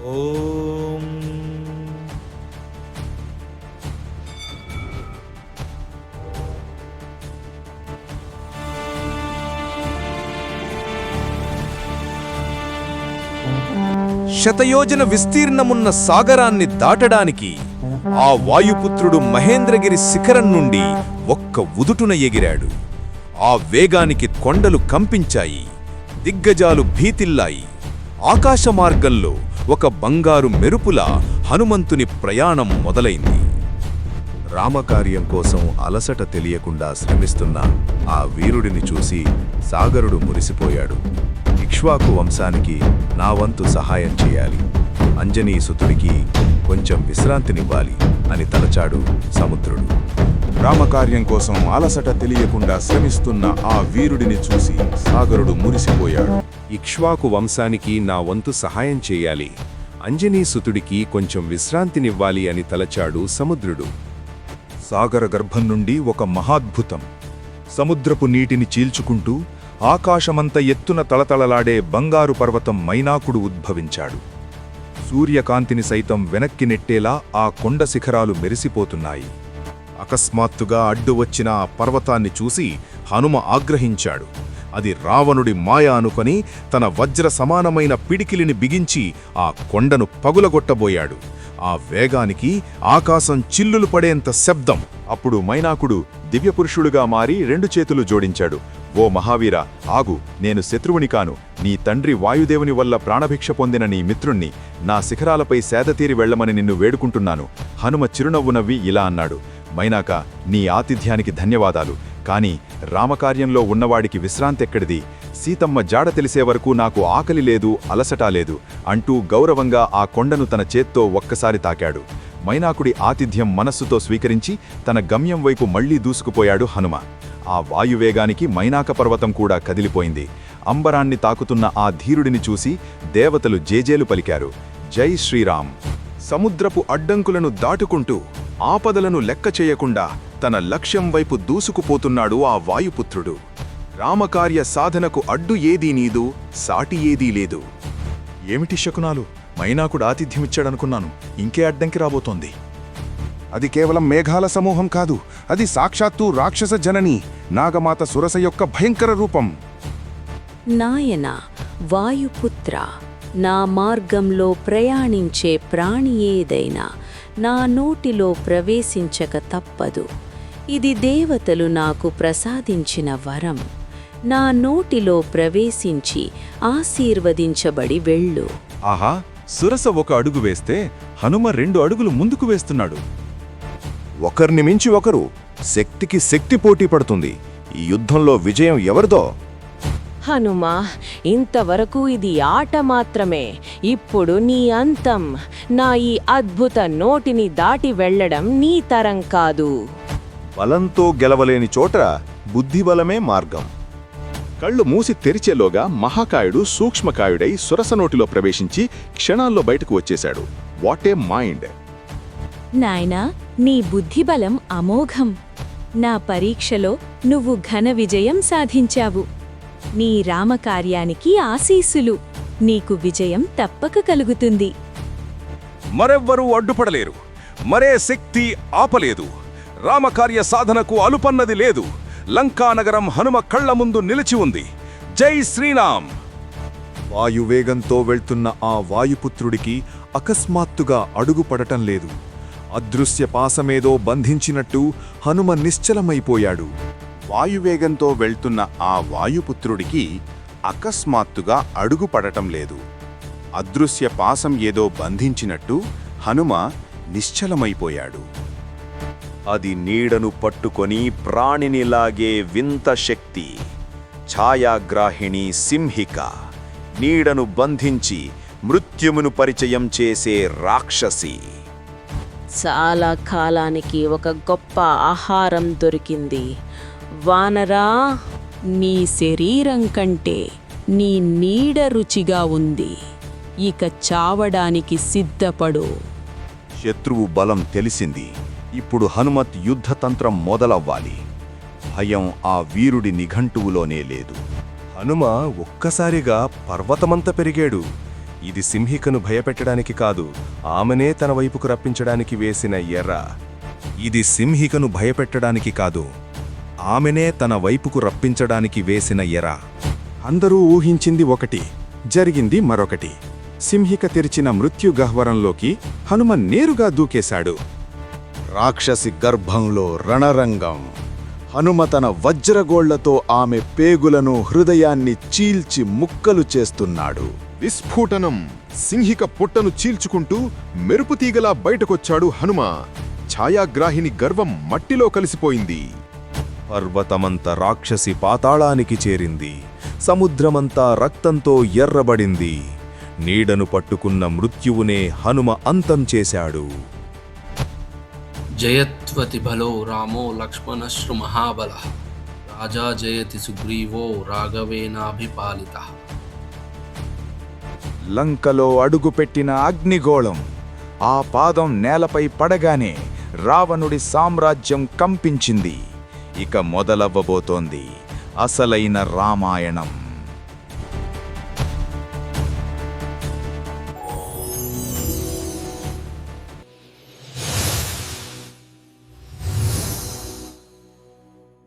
ఓం శతయోజన విస్తీర్ణమున్న సాగరాన్ని దాటడానికి ఆ వాయుపుత్రుడు మహేంద్రగిరి శిఖరం నుండి ఒక్క ఉదుటున ఎగిరాడు. ఆ వేగానికి కొండలు కంపించాయి, దిగ్గజాలు భీతిల్లాయి. ఆకాశ మార్గంలో ఒక బంగారు మెరుపులా హనుమంతుని ప్రయాణం మొదలైంది. రామకార్యం కోసం అలసట తెలియకుండా శ్రమిస్తున్న ఆ వీరుడిని చూసి సాగరుడు మురిసిపోయాడు. ఇక్ష్వాకు వంశానికి నా వంతు సహాయం చేయాలి, అంజనీసుతుడికి కొంచెం విశ్రాంతినివ్వాలి అని తలచాడు సముద్రుడు. రామకార్యం కోసం అలసట తెలియకుండా శ్రమిస్తున్న ఆ వీరుడిని చూసి సాగరుడు మురిసిపోయాడు. ఇక్ష్వాకు వంశానికి నా వంతు సహాయం చేయాలి, అంజనీసుతుడికి కొంచెం విశ్రాంతినివ్వాలి అని తలచాడు సముద్రుడు. సాగర గర్భం నుండి ఒక మహాద్భుతం, సముద్రపు నీటిని చీల్చుకుంటూ ఆకాశమంత ఎత్తున తళతళలాడే బంగారు పర్వతం మైనాకుడు ఉద్భవించాడు. సూర్యకాంతిని సైతం వెనక్కి నెట్టేలా ఆ కొండ శిఖరాలు మెరిసిపోతున్నాయి. అకస్మాత్తుగా అడ్డు వచ్చిన ఆ పర్వతాన్ని చూసి హనుమ ఆగ్రహించాడు. అది రావణుడి మాయ అనుకొని తన వజ్ర సమానమైన పిడికిలిని బిగించి ఆ కొండను పగులగొట్టబోయాడు. ఆ వేగానికి ఆకాశం చిల్లులు పడేంత శబ్దం. అప్పుడు మైనాకుడు దివ్యపురుషుడుగా మారి 2 చేతులు జోడించాడు. ఓ మహావీర, ఆగు, నేను శత్రువుని కాను, నీ తండ్రి వాయుదేవుని వల్ల ప్రాణభిక్ష పొందిన నీ మిత్రుణ్ణి. నా శిఖరాలపై సేదతీరి వెళ్లమని నిన్ను వేడుకుంటున్నాను. హనుమ చిరునవ్వు నవ్వి ఇలా అన్నాడు. మైనాక, నీ ఆతిథ్యానికి ధన్యవాదాలు, కాని రామకార్యంలో ఉన్నవాడికి విశ్రాంతెక్కడిది? సీతమ్మ జాడ తెలిసే వరకు నాకు ఆకలి లేదు, అలసట లేదు అంటూ గౌరవంగా ఆ కొండను తన చేత్తో ఒక్కసారి తాకాడు. మైనాకుడి ఆతిథ్యం మనస్సుతో స్వీకరించి తన గమ్యం వైపు మళ్లీ దూసుకుపోయాడు హనుమ. ఆ వాయువేగానికి మైనాక పర్వతం కూడా కదిలిపోయింది. అంబరాన్ని తాకుతున్న ఆ ధీరుడిని చూసి దేవతలు జేజేలు పలికారు. జై శ్రీరామ్! సముద్రపు అడ్డంకులను దాటుకుంటూ ఆపదలను లెక్క చేయకుండా తన లక్ష్యం వైపు దూసుకుపోతున్నాడు ఆ వాయుపుత్రుడు. రామకార్య సాధనకు అడ్డు ఏదీ నీదు, సాటి ఏదీ లేదు. ఏమిటి శకునాలు? మైనాకుడు ఆతిథ్యమిచ్చాడనుకున్నాను, ఇంకే అడ్డంకి రాబోతోంది. అది కేవలం మేఘాల సమూహం కాదు, అది సాక్షాత్తు రాక్షస జనని నాగమాత సురస యొక్క భయంకర రూపం. నాయనా వాయుపుత్ర, నా మార్గంలో ప్రయాణించే ప్రాణి ఏదైనా నా నోటిలో ప్రవేశించక తప్పదు. ఇది దేవతలు నాకు ప్రసాదించిన వరం. నా నోటిలో ప్రవేశించి ఆశీర్వదించబడి వెళ్ళు. ఆహా! సురస 1 అడుగు వేస్తే హనుమ 2 అడుగులు ముందుకు వేస్తున్నాడు. ఒకరిని మించి ఒకరు, శక్తికి శక్తి పోటీ పడుతుంది. ఈ యుద్ధంలో విజయం ఎవరిదో? హనుమా, ఇంతవరకు ఇది ఆట మాత్రమే. ఇప్పుడు నీ అంతం. నా ఈ అద్భుత నోటిని దాటి వెళ్లడం నీ తరం కాదు. బలంతో గెలవలేని చోట బుద్ధిబలమే మార్గం. కళ్ళు మూసి తెరిచేలోగా మహాకాయుడు సూక్ష్మకాయుడై సురస నోటిలో ప్రవేశించి క్షణాల్లో బయటకు వచ్చేశాడు. What a mind! నాయనా, నీ బుద్ధిబలం అమోఘం. నా పరీక్షలో నువ్వు ఘన విజయం సాధించావు. నీ రామకార్యానికి ఆశీస్సులు. నీకు విజయం తప్పక కలుగుతుంది. మరెవ్వరూ అడ్డుపడలేరు, మరే శక్తి ఆపలేదు. రామకార్య సాధనకు అలుపన్నది లేదు. లంకానగరం హనుమ కళ్ల ముందు నిలిచి ఉంది. జై శ్రీరామ్! వాయువేగంతో వెళ్తున్న ఆ వాయుపుత్రుడికి అకస్మాత్తుగా అడుగుపడటం లేదు. అదృశ్య పాసమేదో బంధించినట్టు హనుమ నిశ్చలమైపోయాడు. వాయువేగంతో వెళ్తున్న ఆ వాయుపుత్రుడికి అకస్మాత్తుగా అడుగుపడటం లేదు. అదృశ్య పాసం ఏదో బంధించినట్టు హనుమ నిశ్చలమైపోయాడు. అది నీడను పట్టుకొని ప్రాణినిలాగే వింత శక్తి, ఛాయాగ్రాహిణి సింహిక, నీడను బంధించి మృత్యుమును పరిచయం చేసే రాక్షసి. చాలా కాలానికి ఒక గొప్ప ఆహారం దొరికింది. వానరా, నీ శరీరం కంటే నీ నీడ రుచిగా ఉంది. ఇక చావడానికి సిద్ధపడు. శత్రువు బలం తెలిసింది. ఇప్పుడు హనుమత్ యుద్ధతంత్రం మొదలవ్వాలి. భయం ఆ వీరుడి నిఘంటువులోనే లేదు. హనుమ ఒక్కసారిగా పర్వతమంత పెరిగాడు. ఇది సింహికను భయపెట్టడానికి కాదు, ఆమెనే తన వైపుకు రప్పించడానికి వేసిన ఎర్ర. ఇది సింహికను భయపెట్టడానికి కాదు, ఆమెనే తన వైపుకు రప్పించడానికి వేసిన ఎర. అందరూ ఊహించింది ఒకటి, జరిగింది మరొకటి. సింహిక తెరిచిన మృత్యుగహ్వరంలోకి హనుమ నేరుగా దూకేశాడు. రాక్షసి గర్భంలో రణరంగం. హనుమ తన వజ్రగోళ్లతో ఆమె పేగులను హృదయాన్ని చీల్చి ముక్కలు చేస్తున్నాడు. విస్ఫోటనం. సింహిక పొట్టను చీల్చుకుంటూ మెరుపుతీగలా బయటకొచ్చాడు హనుమ. ఛాయాగ్రాహిని గర్వం మట్టిలో కలిసిపోయింది. పర్వతమంత రాక్షసి పాతాళానికి చేరింది. సముద్రమంతా రక్తంతో ఎర్రబడింది. నీడను పట్టుకున్న మృత్యువునే హనుమ అంతం చేశాడు. జయత్వతి బలో రామో లక్ష్మణశ్రు మహాబల రాజా జయతి సుగ్రీవో రాఘవేనాభిపాలిత. లంకలో అడుగుపెట్టిన అగ్నిగోళం ఆ పాదం నేలపై పడగానే రావణుడి సామ్రాజ్యం కంపించింది. ఇక మొదలవ్వబోతోంది అసలైన రామాయణం.